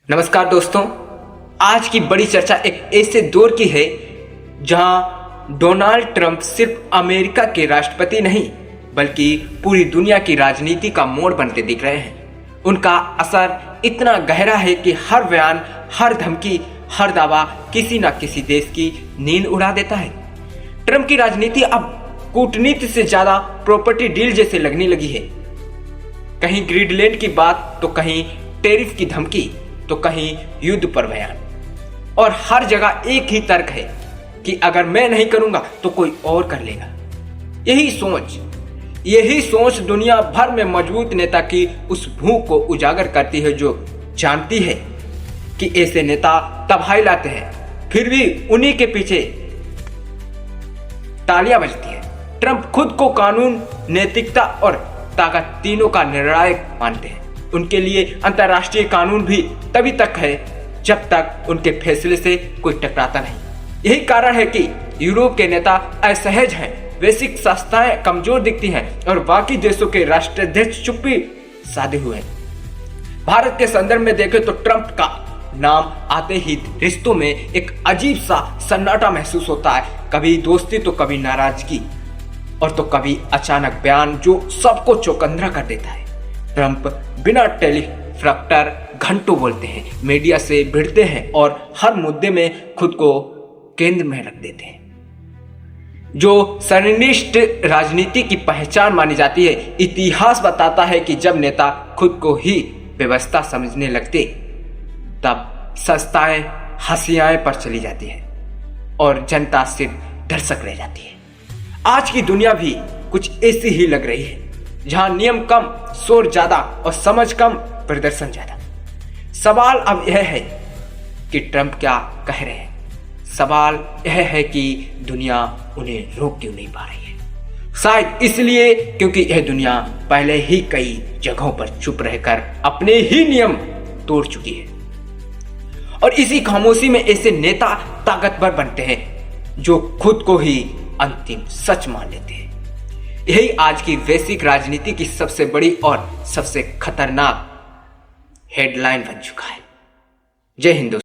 नमस्कार दोस्तों, आज की बड़ी चर्चा एक ऐसे दौर की है जहां डोनाल्ड ट्रंप सिर्फ अमेरिका के राष्ट्रपति नहीं बल्कि पूरी दुनिया की राजनीति का मोड़ बनते दिख रहे हैं। उनका असर इतना गहरा है कि हर बयान, हर धमकी, हर दावा किसी न किसी देश की नींद उड़ा देता है। ट्रंप की राजनीति अब कूटनीति से ज्यादा प्रॉपर्टी डील जैसे लगने लगी है। कहीं ग्रीनलैंड की बात तो कहीं टैरिफ की धमकी तो कहीं युद्ध पर बयान, और हर जगह एक ही तर्क है कि अगर मैं नहीं करूंगा तो कोई और कर लेगा। यही सोच दुनिया भर में मजबूत नेता की उस भूख को उजागर करती है जो जानती है कि ऐसे नेता तबाही लाते हैं, फिर भी उन्हीं के पीछे तालियां बजती है। ट्रंप खुद को कानून, नैतिकता और ताकत तीनों का निर्णायक मानते हैं। उनके लिए अंतर्राष्ट्रीय कानून भी तभी तक है जब तक उनके फैसले से कोई टकराता नहीं। यही कारण है कि यूरोप के नेता असहज हैं, वैश्विक संस्थाएं कमजोर दिखती हैं और बाकी देशों के राष्ट्राध्यक्ष चुप्पी साधे हुए हैं। भारत के संदर्भ में देखें तो ट्रंप का नाम आते ही रिश्तों में एक अजीब सा सन्नाटा महसूस होता है। कभी दोस्ती तो कभी नाराजगी, और तो कभी अचानक बयान जो सबको चौकन्ना कर देता है। ट्रंप बिना टेलीफ्रैक्टर घंटों बोलते हैं, मीडिया से भिड़ते हैं और हर मुद्दे में खुद को केंद्र में रख देते हैं। जो सरनिष्ठ राजनीति की पहचान मानी जाती है, इतिहास बताता है कि जब नेता खुद को ही व्यवस्था समझने लगते तब संस्थाएं हंसियाएं पर चली जाती है और जनता सिर्फ दर्शक रह जाती है। आज की दुनिया भी कुछ ऐसी ही लग रही है, जहां नियम कम, शोर ज्यादा और समझ कम, प्रदर्शन ज्यादा। सवाल अब यह है कि ट्रंप क्या कह रहे हैं। सवाल यह है कि दुनिया उन्हें रोक क्यों नहीं पा रही है। शायद इसलिए क्योंकि यह दुनिया पहले ही कई जगहों पर चुप रहकर अपने ही नियम तोड़ चुकी है, और इसी खामोशी में ऐसे नेता ताकतवर बनते हैं जो खुद को ही अंतिम सच मान लेते हैं। यही आज की वैश्विक राजनीति की सबसे बड़ी और सबसे खतरनाक हेडलाइन बन चुका है। जय हिंद।